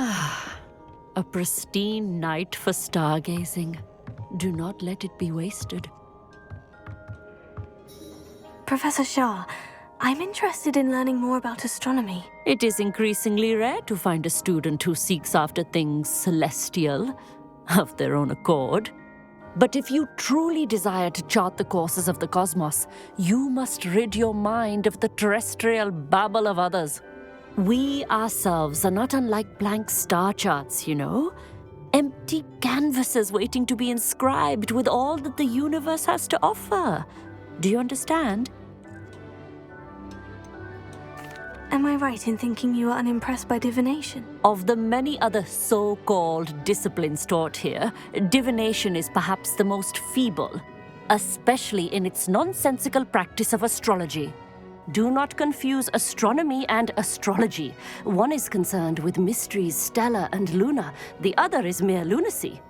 A pristine night for stargazing. Do not let it be wasted. Professor Shah, I'm interested in learning more about astronomy. It is increasingly rare to find a student who seeks after things celestial of their own accord. But if you truly desire to chart the courses of the cosmos, you must rid your mind of the terrestrial babble of others. We ourselves are not unlike blank star charts, you know. Empty canvases waiting to be inscribed with all that the universe has to offer. Do you understand? Am I right in thinking you are unimpressed by divination? Of the many other so-called disciplines taught here, divination is perhaps the most feeble, especially in its nonsensical practice of astrology. Do not confuse astronomy and astrology. One is concerned with mysteries stellar and lunar, the other is mere lunacy.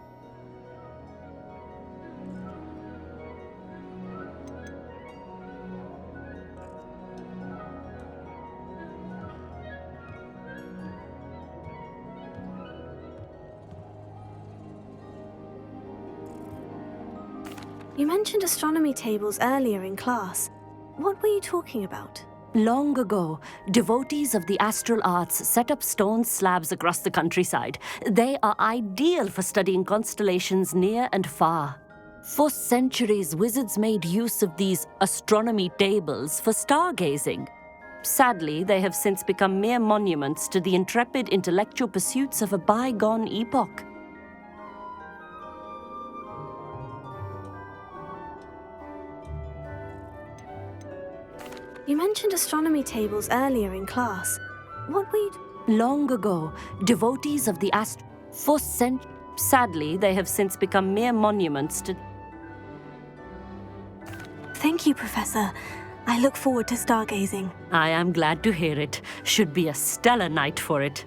You mentioned astronomy tables earlier in class. What were you talking about? Long ago, devotees of the astral arts set up stone slabs across the countryside. They are ideal for studying constellations near and far. For centuries, wizards made use of these astronomy tables for stargazing. Sadly, they have since become mere monuments to the intrepid intellectual pursuits of a bygone epoch. You mentioned astronomy tables earlier in class. What were you... Long ago, devotees of the sadly, they have since become mere monuments to... Thank you, Professor. I look forward to stargazing. I am glad to hear it. Should be a stellar night for it.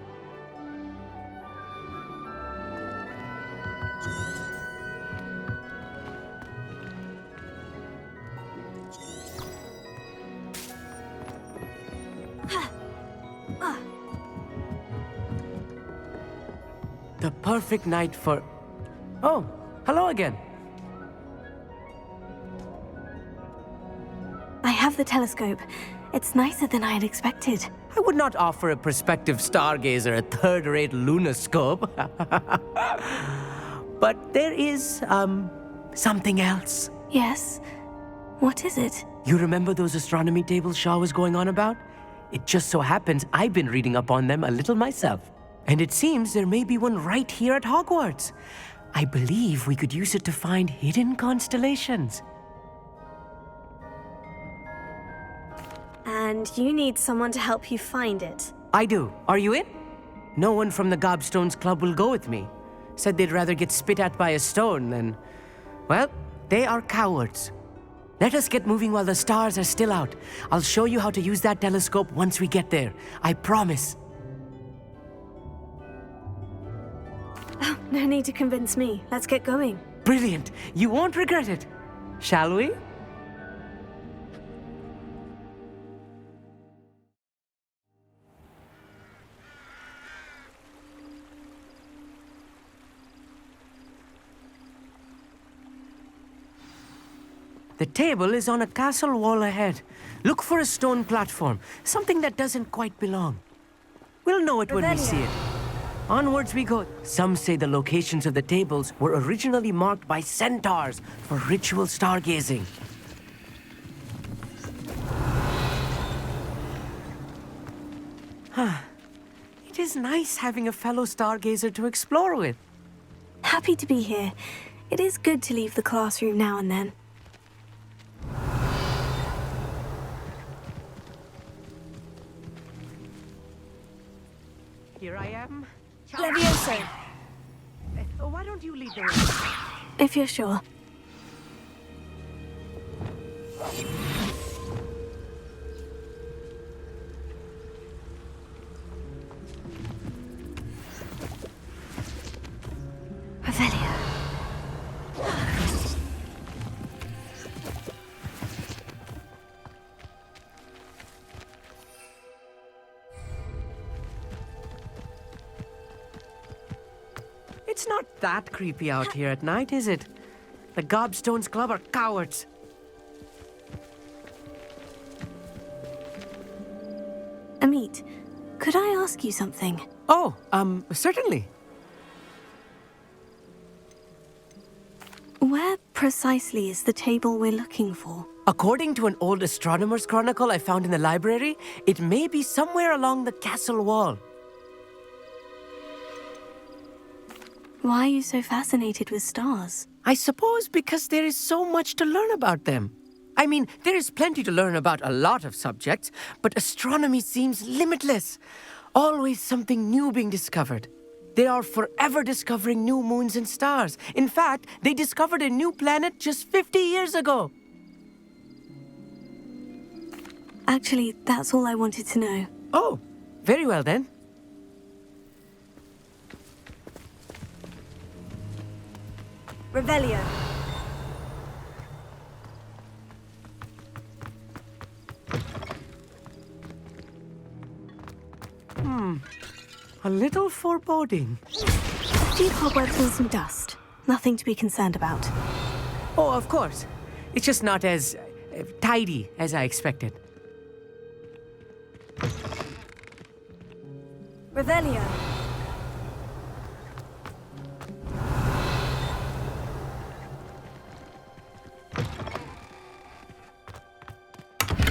The perfect night for... Oh, hello again. I have the telescope. It's nicer than I had expected. I would not offer a prospective stargazer a third-rate lunoscope. But there is, something else. Yes? What is it? You remember those astronomy tables Shaw was going on about? It just so happens I've been reading up on them a little myself. And it seems there may be one right here at Hogwarts. I believe we could use it to find hidden constellations. And you need someone to help you find it. I do. Are you in? No one from the Gobstones Club will go with me. Said they'd rather get spit at by a stone than... Well, they are cowards. Let us get moving while the stars are still out. I'll show you how to use that telescope once we get there. I promise. Oh, no need to convince me. Let's get going. Brilliant. You won't regret it. Shall we? The table is on a castle wall ahead. Look for a stone platform, something that doesn't quite belong. We'll know it when we see it. Onwards we go. Some say the locations of the tables were originally marked by centaurs for ritual stargazing. It is nice having a fellow stargazer to explore with. Happy to be here. It is good to leave the classroom now and then. Here I am. Levioso, Why don't you lead the way? if you're sure. Revelio. It's not that creepy out here at night, is it? The Gobstones Club are cowards. Amit, could I ask you something? Oh, certainly. Where precisely is the table we're looking for? According to an old astronomer's chronicle I found in the library, it may be somewhere along the castle wall. Why are you so fascinated with stars? I suppose because there is so much to learn about them. I mean, there is plenty to learn about a lot of subjects, but astronomy seems limitless. Always something new being discovered. They are forever discovering new moons and stars. In fact, they discovered a new planet just 50 years ago. Actually, that's all I wanted to know. Oh, very well then. Revelio. A little foreboding. A few cobwebs and some dust. Nothing to be concerned about. Oh, of course. It's just not as tidy as I expected. Revelio.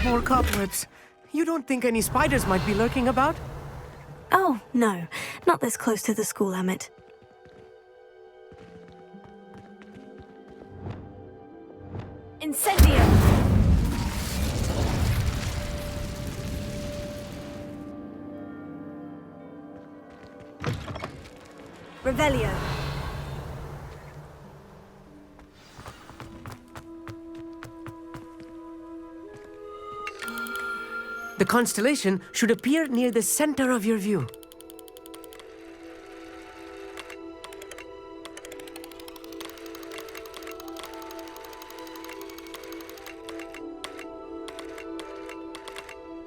More cobwebs. You don't think any spiders might be lurking about? Oh, no. Not this close to the school, Amit. Incendio! Revelio. The constellation should appear near the center of your view.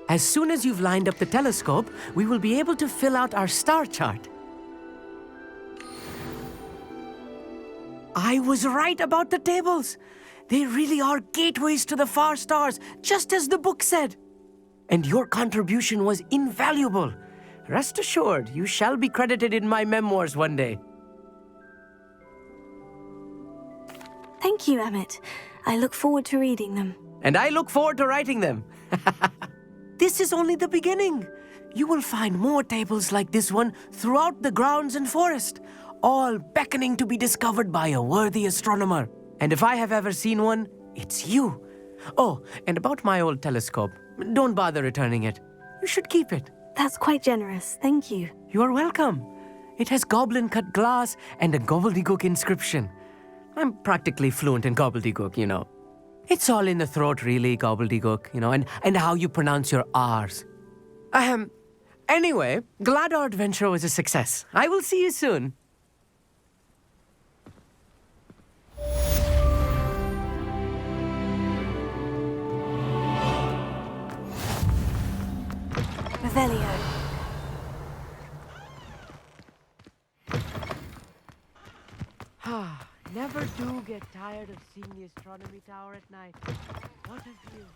As soon as you've lined up the telescope, we will be able to fill out our star chart. I was right about the tables. They really are gateways to the far stars, just as the book said. And your contribution was invaluable. Rest assured, you shall be credited in my memoirs one day. Thank you, Amit. I look forward to reading them. And I look forward to writing them. This is only the beginning. You will find more tables like this one throughout the grounds and forest, all beckoning to be discovered by a worthy astronomer. And if I have ever seen one, it's you. Oh, and about my old telescope, don't bother returning it. You should keep it. That's quite generous. Thank you. You are welcome. It has goblin-cut glass and a gobbledygook inscription. I'm practically fluent in gobbledygook, you know. It's all in the throat, really, gobbledygook, you know, and how you pronounce your R's. Anyway, glad our adventure was a success. I will see you soon. Revelio. Never do get tired of seeing the astronomy tower at night. What a view.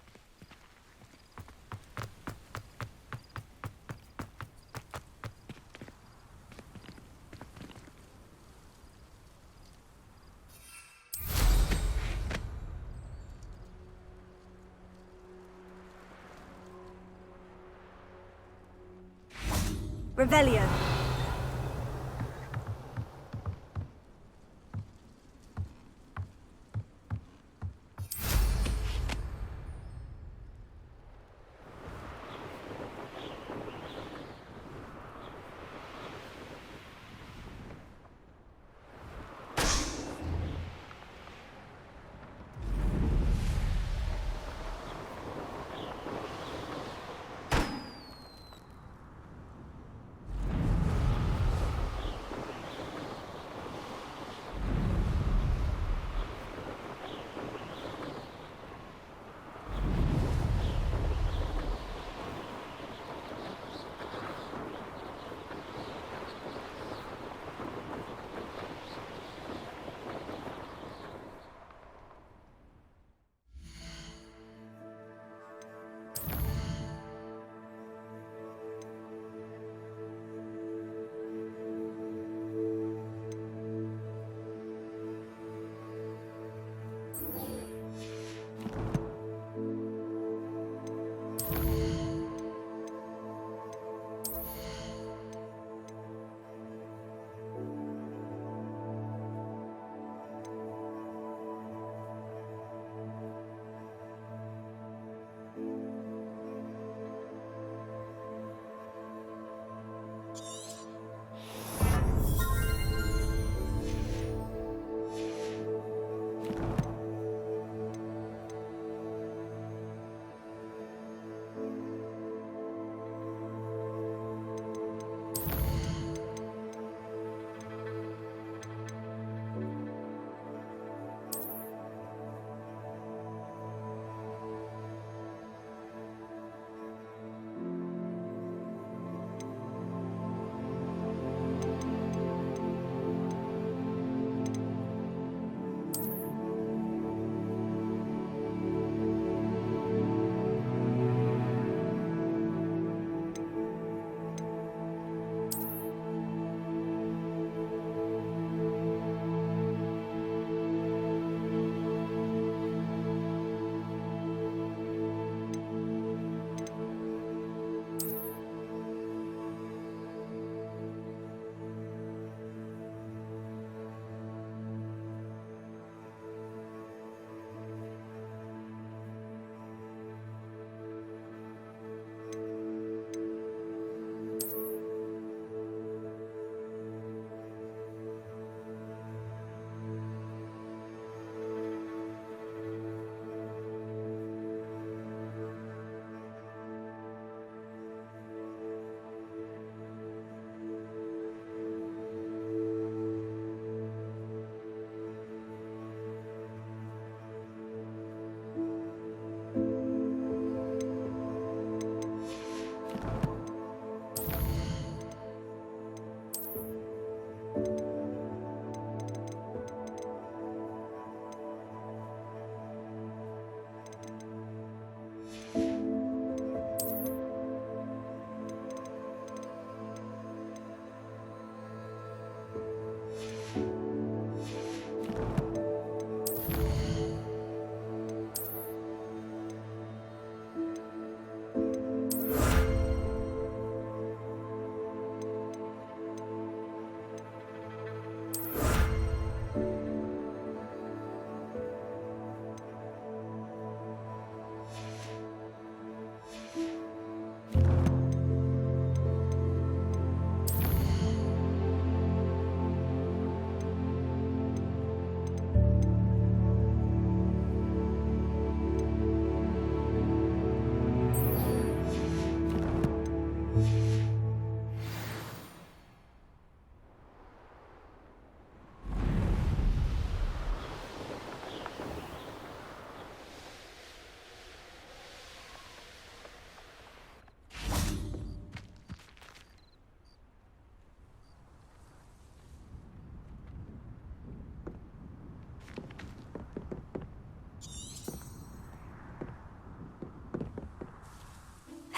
Revelio.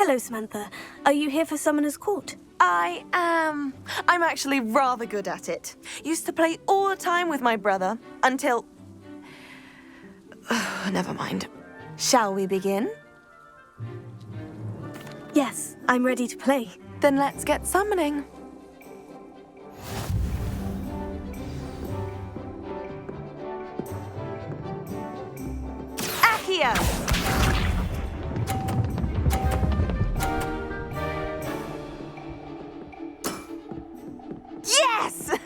Hello, Samantha. Are you here for Summoner's Court? I am. I'm actually rather good at it. Used to play all the time with my brother until... Never mind. Shall we begin? Yes, I'm ready to play. Then let's get summoning. Accio! Yes!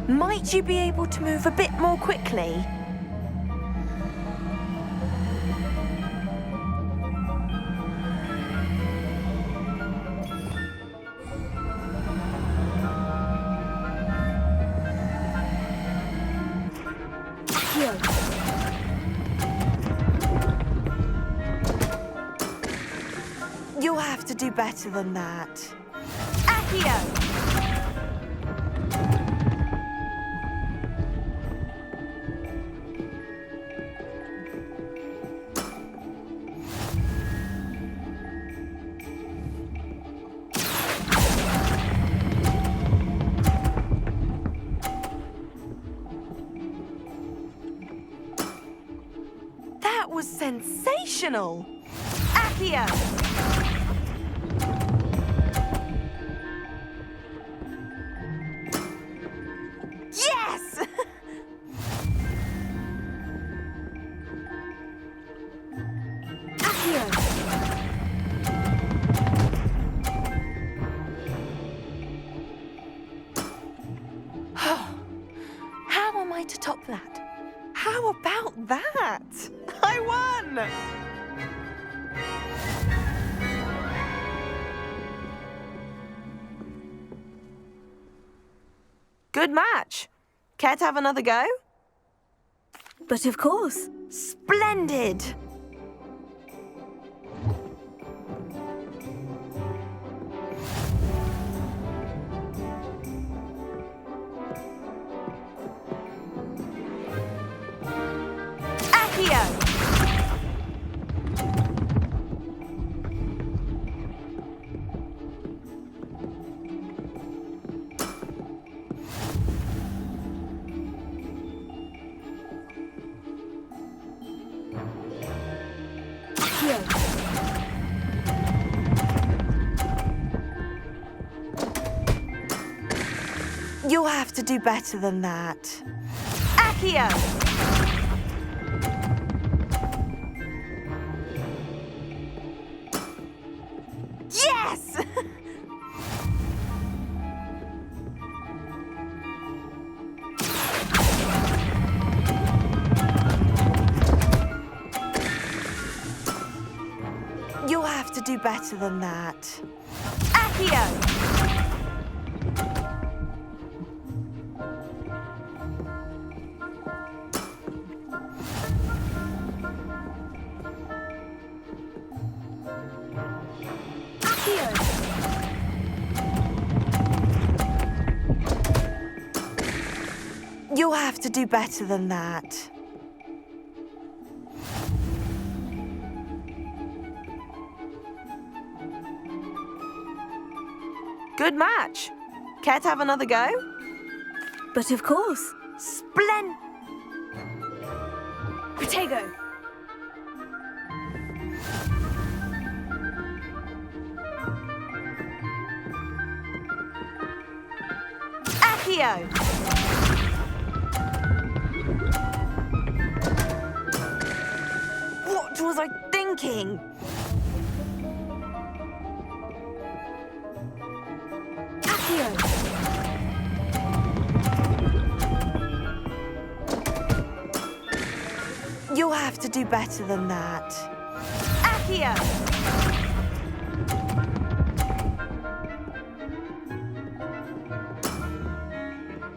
Might you be able to move a bit more quickly? You'll have to do better than that. Accio! That was sensational! Accio! Yes! How am I to top that? How about that? I won! Good match. Care to have another go? But of course. Splendid! Accio! You'll have to do better than that. Accio! Yes! You'll have to do better than that. Accio! You'll have to do better than that. Good match. Care to have another go? But of course. Protego! Accio! What was I thinking? Accio! You'll have to do better than that. Accio!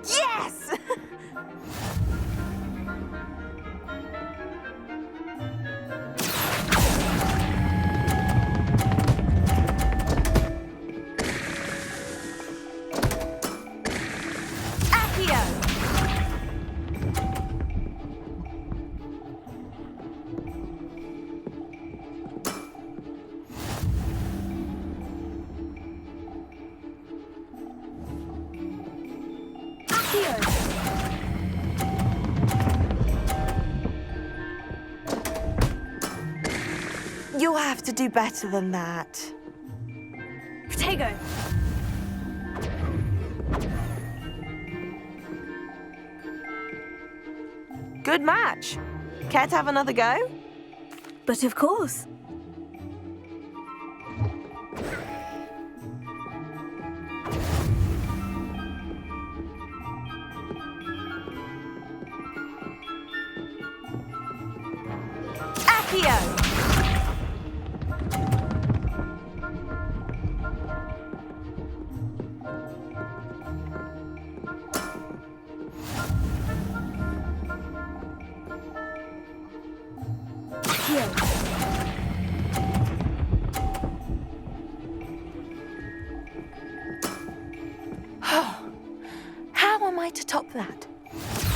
Yes! Accio! You'll have to do better than that. Protego. Good match. Care to have another go? But of course. Accio! How am I to top that?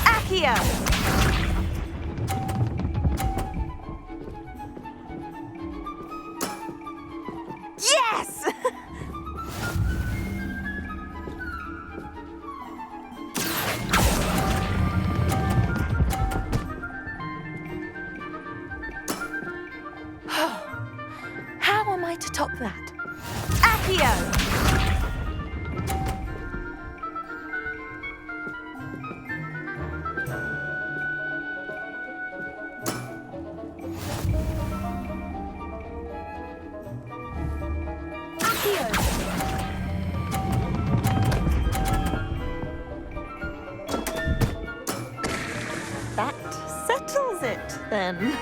Accio! Yes! How am I to top that? Accio! That settles it, then.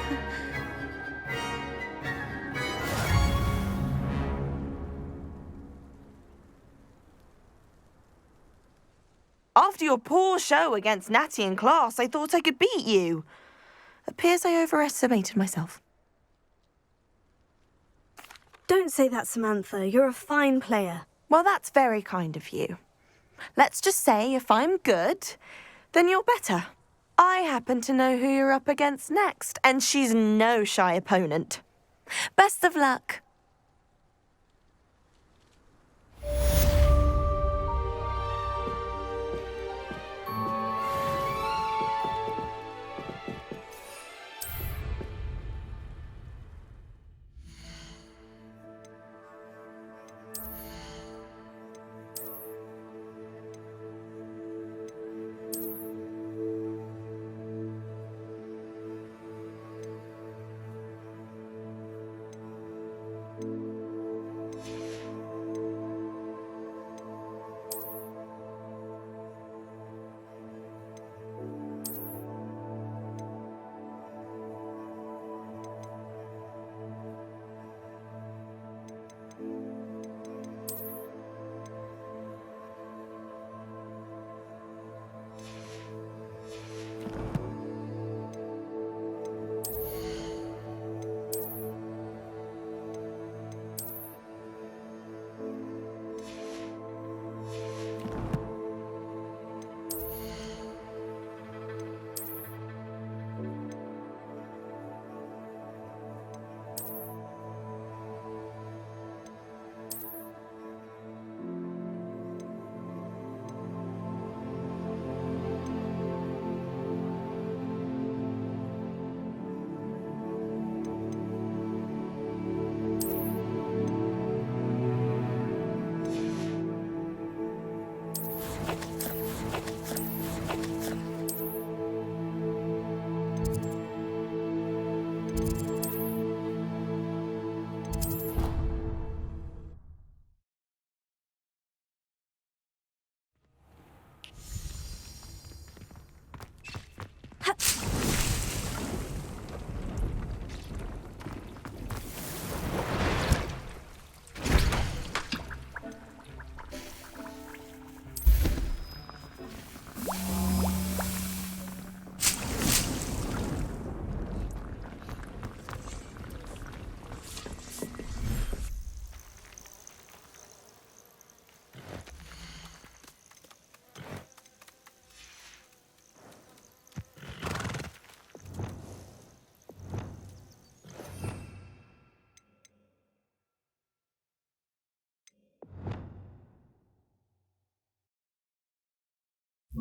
After your poor show against Natty in class, I thought I could beat you. Appears I overestimated myself. Don't say that, Samantha. You're a fine player. Well, that's very kind of you. Let's just say if I'm good, then you're better. I happen to know who you're up against next, and she's no shy opponent. Best of luck.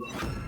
Also,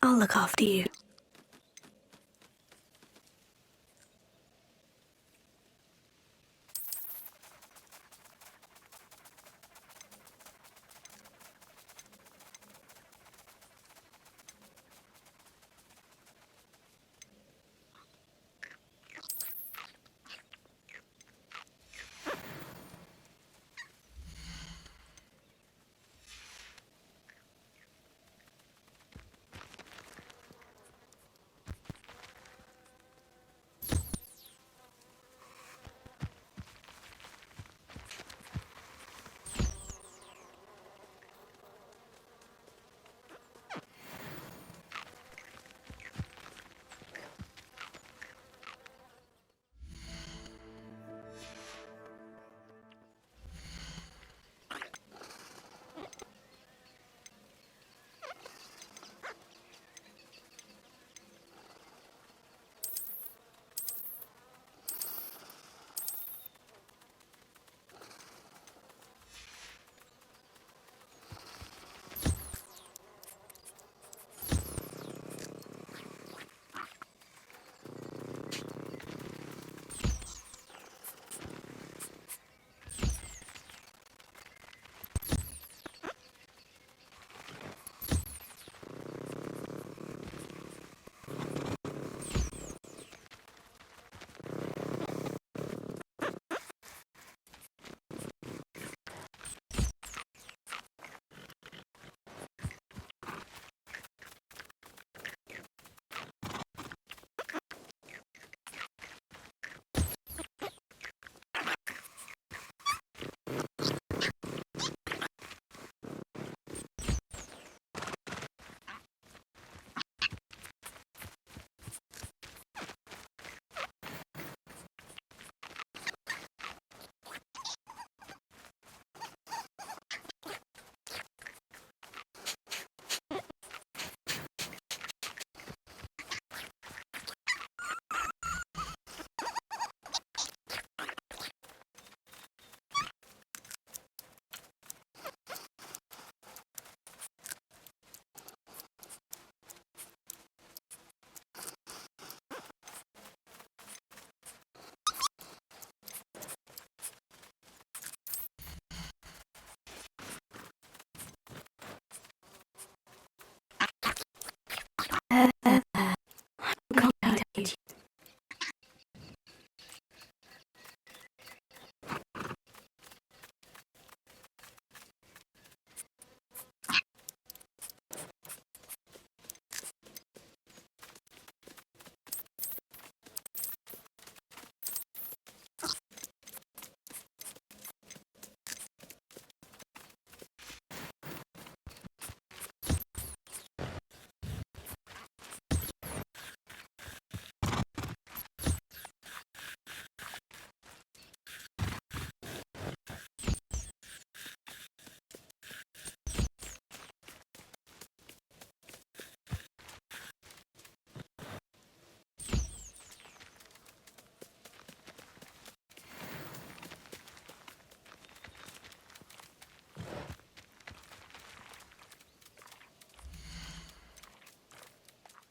I'll look after you.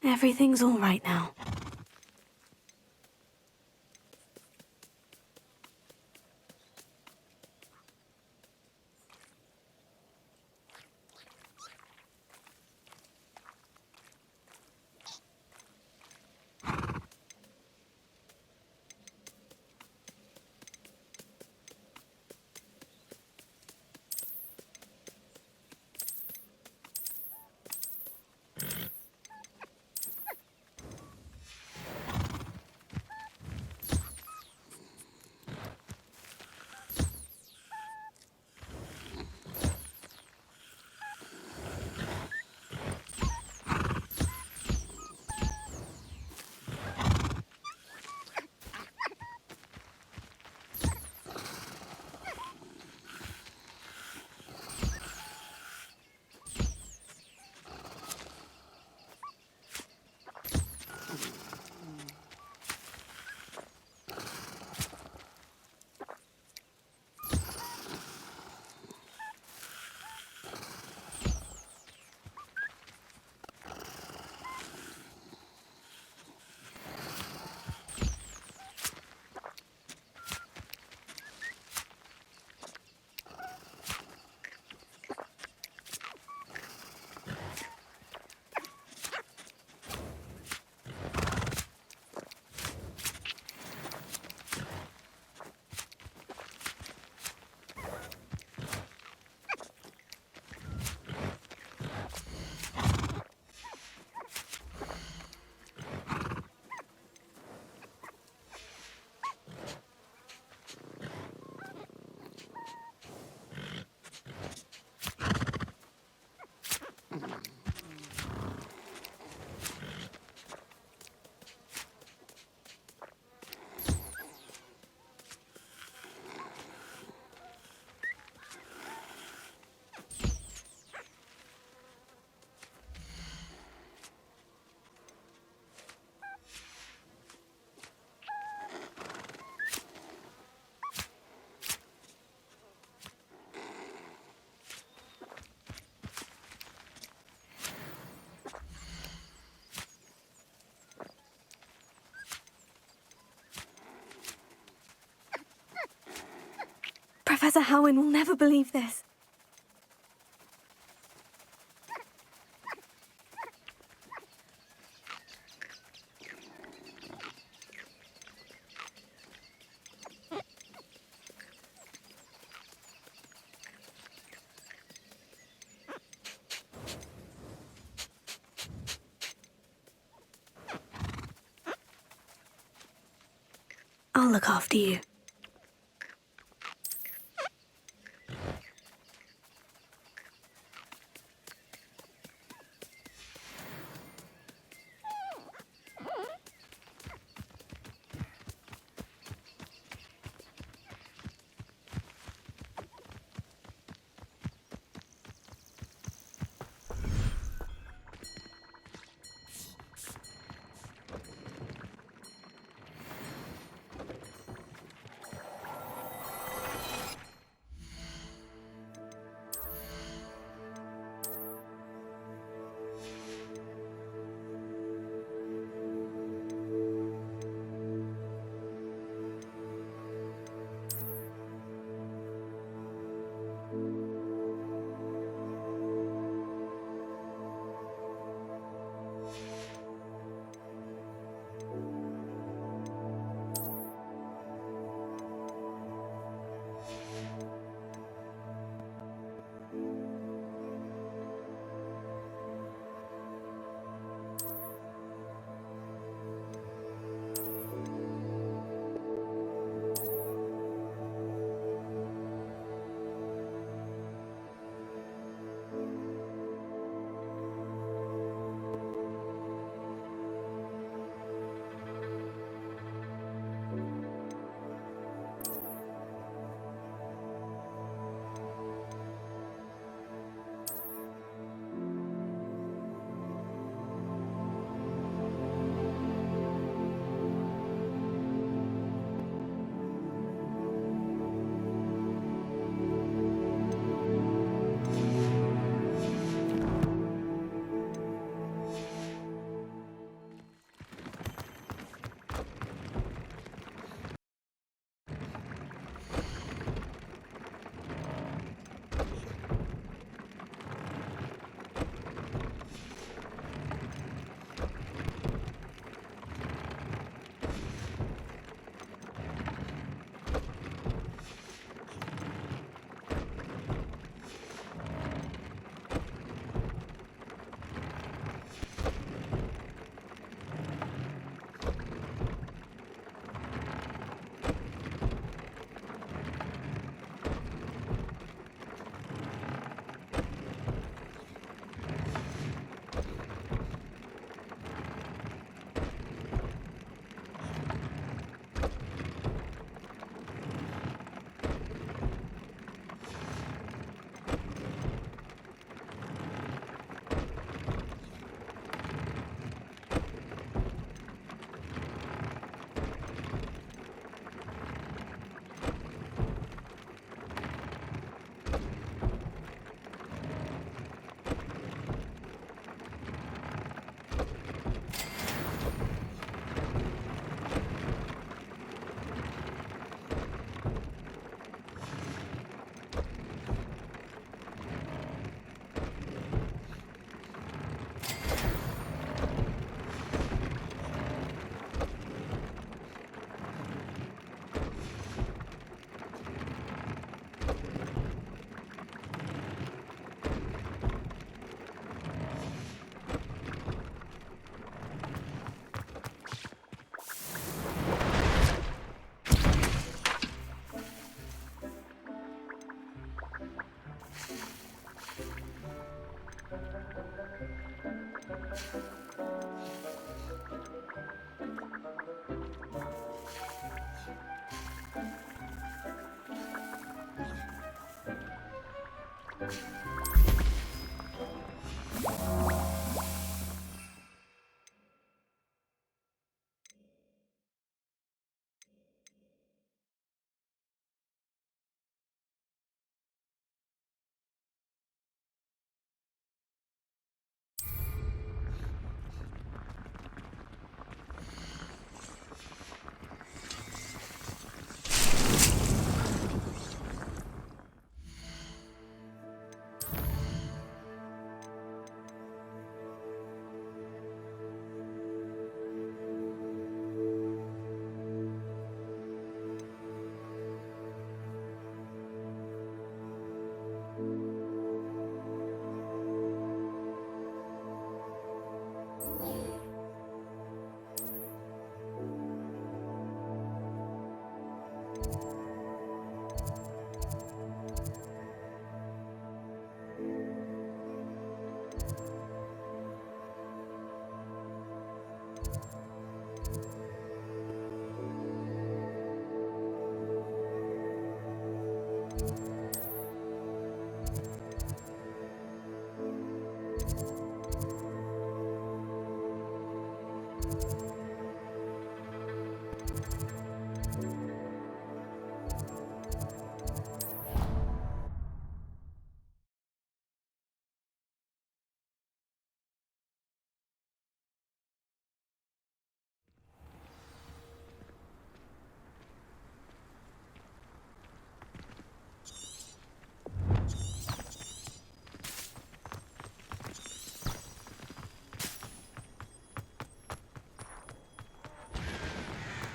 Everything's all right now. Professor Howin will never believe this. I'll look after you.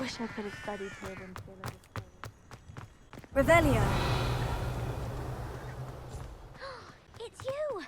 Wish I could have studied here until I was 4. Revelio. It's you!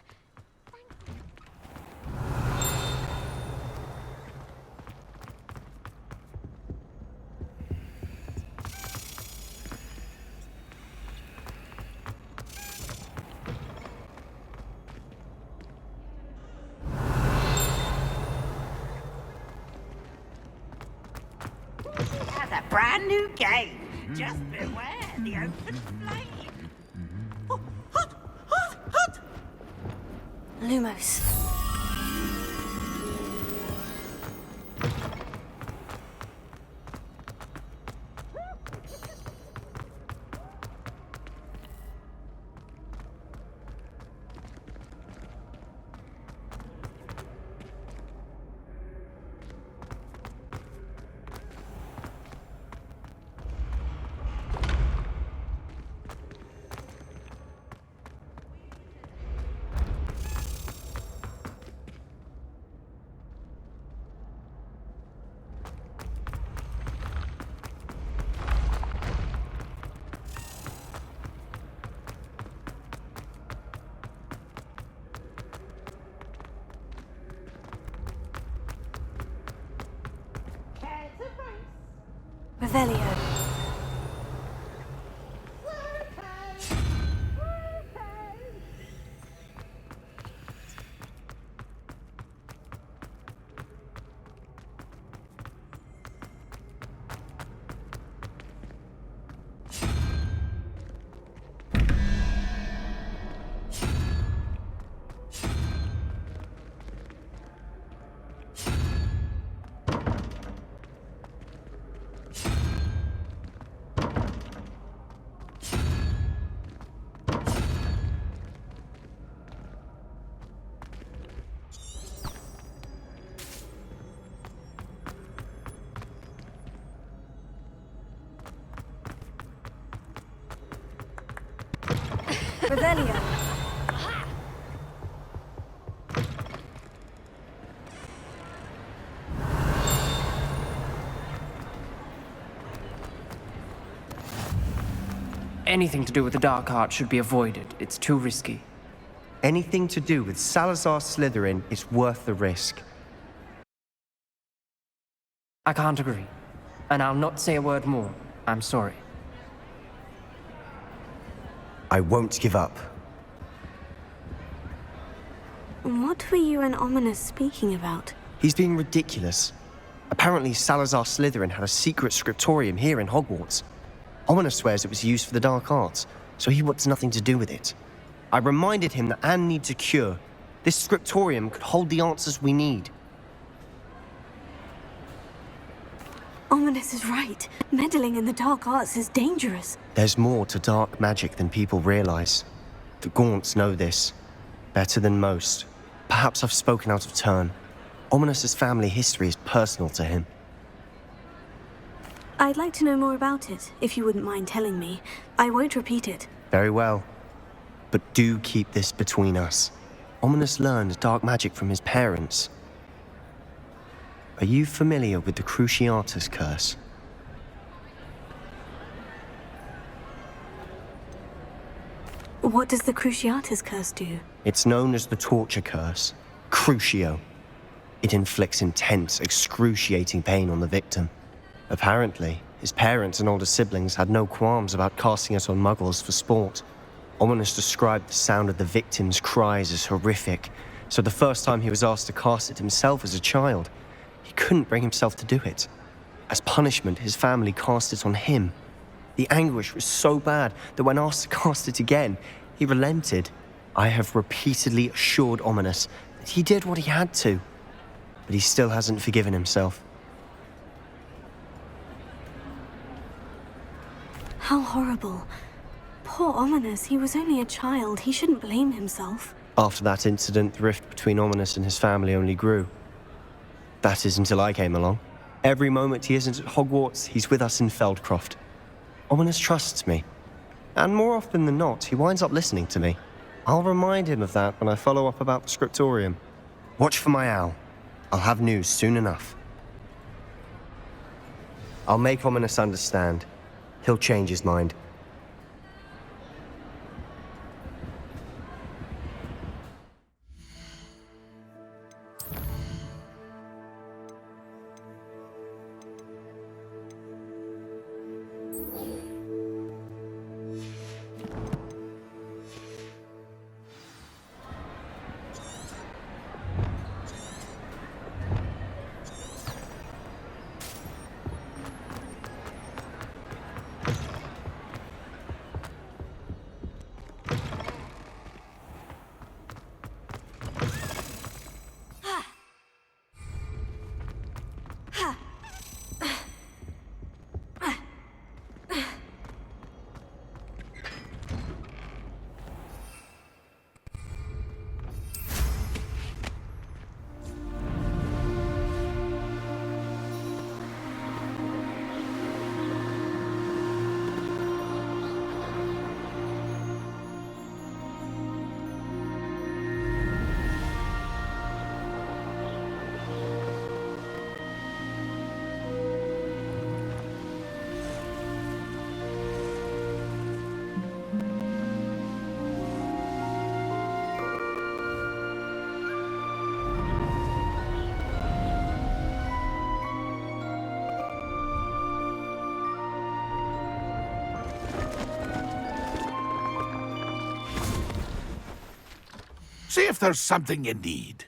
That's a brand new game. Just beware the open flame. Oh, hot, hot, hot. Lumos. Revelio. Revelio. Anything to do with the dark art should be avoided. It's too risky. Anything to do with Salazar Slytherin is worth the risk. I can't agree. And I'll not say a word more. I'm sorry. I won't give up. What were you and Ominous speaking about? He's being ridiculous. Apparently, Salazar Slytherin had a secret scriptorium here in Hogwarts. Ominous swears it was used for the dark arts, so he wants nothing to do with it. I reminded him that Anne needs a cure. This scriptorium could hold the answers we need. Ominous is right. Meddling in the dark arts is dangerous. There's more to dark magic than people realize. The Gaunts know this better than most. Perhaps I've spoken out of turn. Ominous's family history is personal to him. I'd like to know more about it, if you wouldn't mind telling me. I won't repeat it. Very well. But do keep this between us. Ominous learned dark magic from his parents. Are you familiar with the Cruciatus curse? What does the Cruciatus curse do? It's known as the torture curse, Crucio. It inflicts intense, excruciating pain on the victim. Apparently, his parents and older siblings had no qualms about casting it on muggles for sport. Ominous described the sound of the victim's cries as horrific, so the first time he was asked to cast it himself as a child, he couldn't bring himself to do it. As punishment, his family cast it on him. The anguish was so bad that when asked to cast it again, he relented. I have repeatedly assured Ominous that he did what he had to, but he still hasn't forgiven himself. How horrible. Poor Ominous, he was only a child. He shouldn't blame himself. After that incident, the rift between Ominous and his family only grew. That is until I came along. Every moment he isn't at Hogwarts, he's with us in Feldcroft. Ominous trusts me. And more often than not, he winds up listening to me. I'll remind him of that when I follow up about the scriptorium. Watch for my owl. I'll have news soon enough. I'll make Ominous understand. He'll change his mind. See if there's something you need.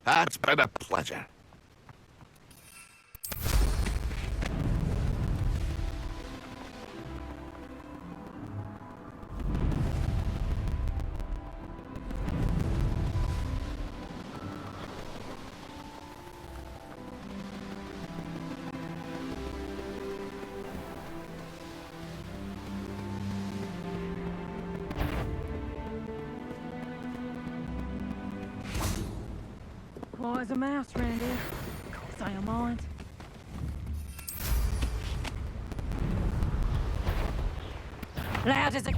It's been a pleasure. Oh, there's a mouse around here. Can't say I mind. Loud as a...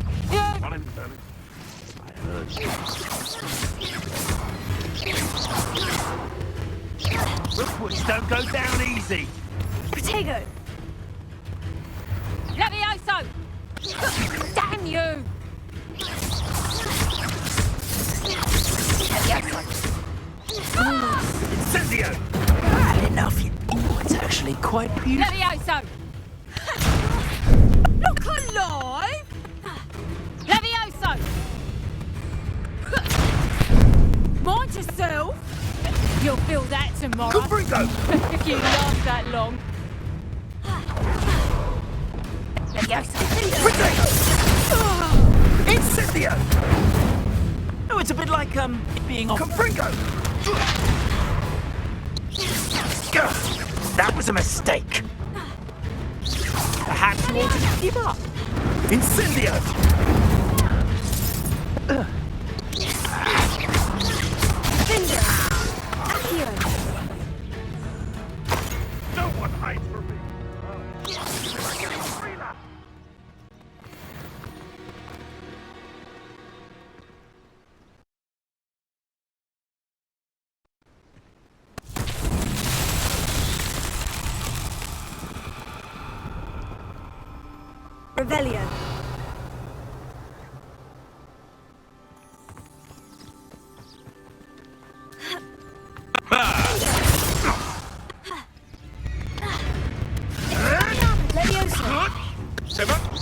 Rookwards don't go down easy. Protego! Levioso! Damn you! Incendio! Bad enough. Oh, it's actually quite beautiful. Levioso! Look alive! Levioso! Mind yourself! You'll feel that tomorrow. Confringo! If you last that long. Levioso! Incendio! Oh, it's a bit like, being off. Confringo! That was a mistake. Perhaps you ought to give up. Incendio! No one hides from me. Revelio. Seven.